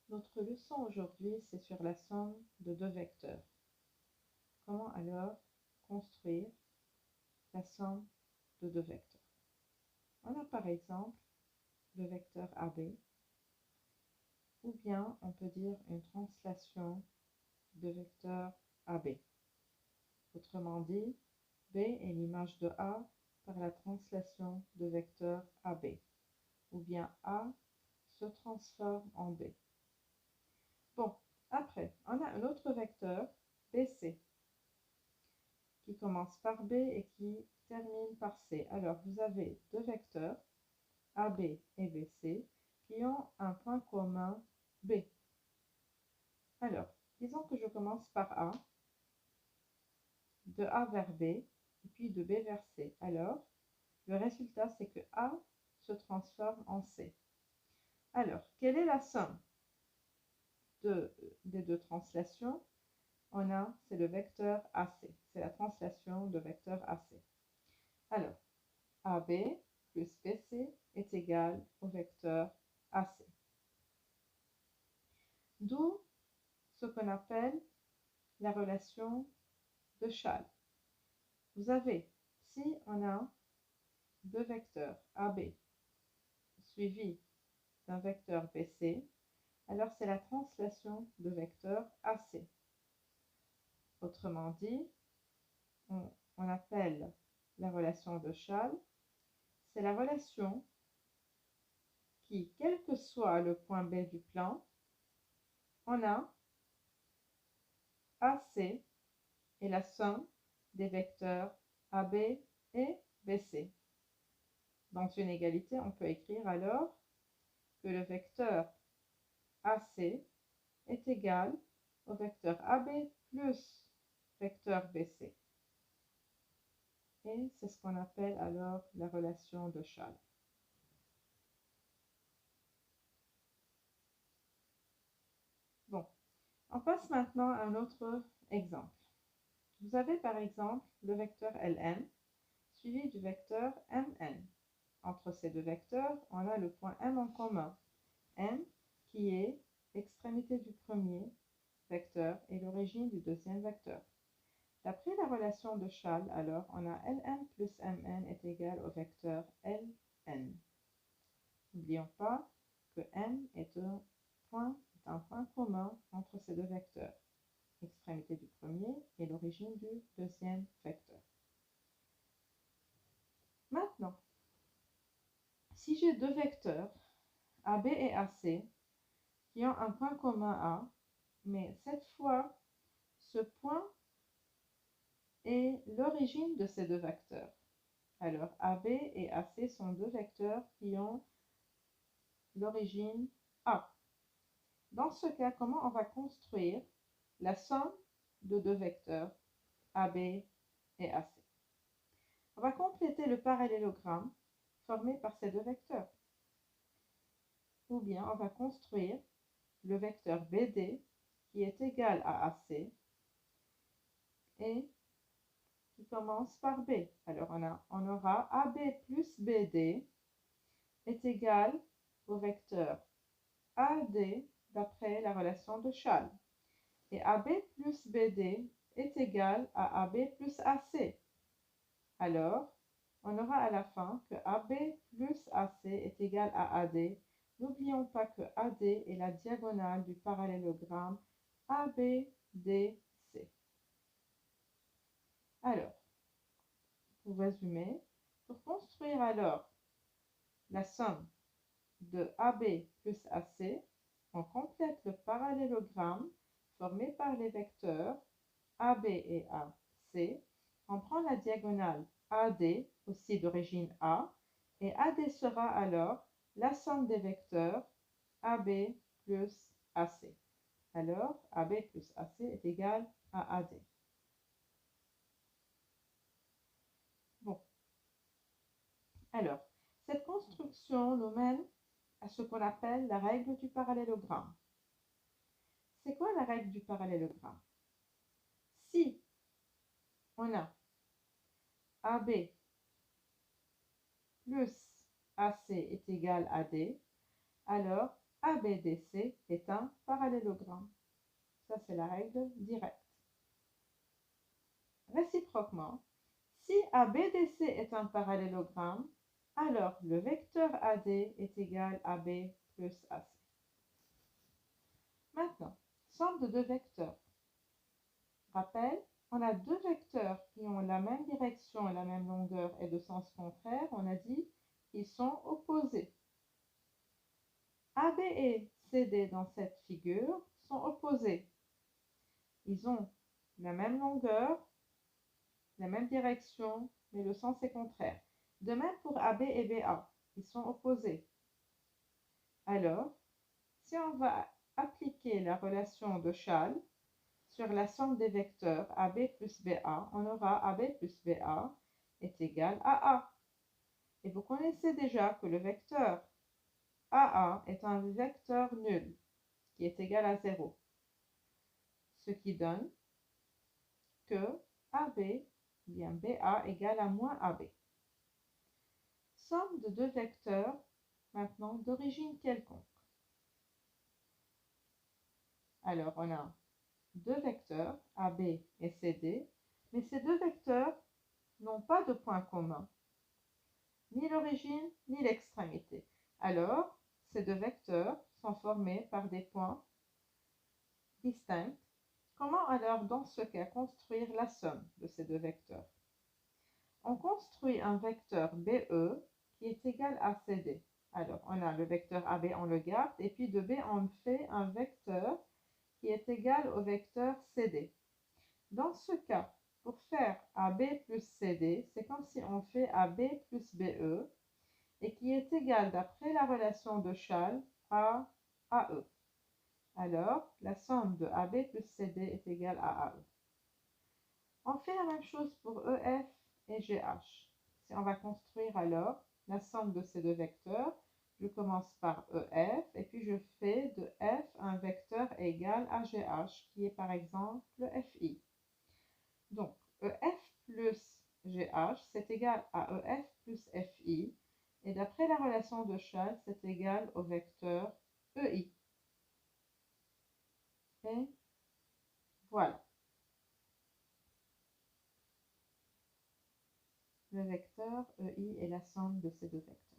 Notre leçon aujourd'hui, c'est sur la somme de deux vecteurs. Comment alors construire la somme de deux vecteurs? On a par exemple le vecteur AB, ou bien on peut dire une translation de vecteur AB. Autrement dit, B est l'image de A par la translation de vecteur AB, ou bien A se transforme en B. Bon, après, on a un autre vecteur, BC, qui commence par B et qui termine par C. Alors, vous avez deux vecteurs, AB et BC, qui ont un point commun B. Alors, disons que je commence par A, de A vers B, et puis de B vers C. Alors, le résultat, c'est que A se transforme en C. Alors, quelle est la somme des deux translations? C'est le vecteur AC. C'est la translation de vecteur AC. Alors, AB plus BC est égal au vecteur AC. D'où ce qu'on appelle la relation de Schall. Vous avez, si on a deux vecteurs AB suivis d'un vecteur BC, alors c'est la translation de vecteur AC. Autrement dit, on appelle la relation de Schall, c'est la relation qui, quel que soit le point B du plan, on a AC est la somme des vecteurs AB et BC. Dans une égalité, on peut écrire alors que le vecteur AC est égal au vecteur AB plus vecteur BC. Et c'est ce qu'on appelle alors la relation de Schall. Bon, on passe maintenant à un autre exemple. Vous avez par exemple le vecteur Ln suivi du vecteur Mn. Entre ces deux vecteurs, on a le point M en commun. M qui est l'extrémité du premier vecteur et l'origine du deuxième vecteur. D'après la relation de Schall, alors, on a Ln plus Mn est égal au vecteur Ln. N'oublions pas que M est un point commun entre ces deux vecteurs, l'extrémité du premier et l'origine du deuxième vecteur. Maintenant, si j'ai deux vecteurs, AB et AC, qui ont un point commun A, mais cette fois, ce point est l'origine de ces deux vecteurs. Alors, AB et AC sont deux vecteurs qui ont l'origine A. Dans ce cas, comment on va construire la somme de deux vecteurs AB et AC? On va compléter le parallélogramme formé par ces deux vecteurs. Ou bien, on va construire le vecteur BD qui est égal à AC et qui commence par B. Alors, on aura AB plus BD est égal au vecteur AD d'après la relation de Schall. Et AB plus BD est égal à AB plus AC. Alors, on aura à la fin que AB plus AC est égal à AD. N'oublions pas que AD est la diagonale du parallélogramme ABDC. Alors, pour résumer, pour construire alors la somme de AB plus AC, on complète le parallélogramme formé par les vecteurs AB et AC. On prend la diagonale AD, aussi d'origine A, et AD sera alors la somme des vecteurs AB plus AC. Alors, AB plus AC est égal à AD. Bon. Alors, cette construction nous mène à ce qu'on appelle la règle du parallélogramme. C'est quoi la règle du parallélogramme? Si on a AB plus AC est égal à D, alors ABDC est un parallélogramme. Ça, c'est la règle directe. Réciproquement, si ABDC est un parallélogramme, alors le vecteur AD est égal à B plus AC. Maintenant, somme de deux vecteurs. Rappel, on a deux vecteurs qui ont la même direction et la même longueur et de sens contraire. On a dit qu'ils sont opposés. AB et CD dans cette figure sont opposés. Ils ont la même longueur, la même direction, mais le sens est contraire. De même pour AB et BA, ils sont opposés. Alors, si on va appliquer la relation de Schall sur la somme des vecteurs AB plus BA, on aura AB plus BA est égal à A. Et vous connaissez déjà que le vecteur AA est un vecteur nul, qui est égal à 0. Ce qui donne que AB, bien BA égale à moins AB. Somme de deux vecteurs, maintenant d'origine quelconque. Alors, on a deux vecteurs, AB et CD, mais ces deux vecteurs n'ont pas de point commun, ni l'origine ni l'extrémité. Alors, ces deux vecteurs sont formés par des points distincts. Comment alors, dans ce cas, construire la somme de ces deux vecteurs? On construit un vecteur BE qui est égal à CD. Alors, on a le vecteur AB, on le garde, et puis de B, on fait un vecteur qui est égal au vecteur CD. Dans ce cas, pour faire AB plus CD, c'est comme si on fait AB plus BE, et qui est égal, d'après la relation de Schall, à AE. Alors, la somme de AB plus CD est égale à AE. On fait la même chose pour EF et GH. Si on va construire alors la somme de ces deux vecteurs, je commence par EF et puis je fais de F un vecteur égal à GH, qui est par exemple FI. Donc, EF plus GH, c'est égal à EF plus FI. Et d'après la relation de Schall, c'est égal au vecteur EI. Et voilà. Le vecteur EI est la somme de ces deux vecteurs.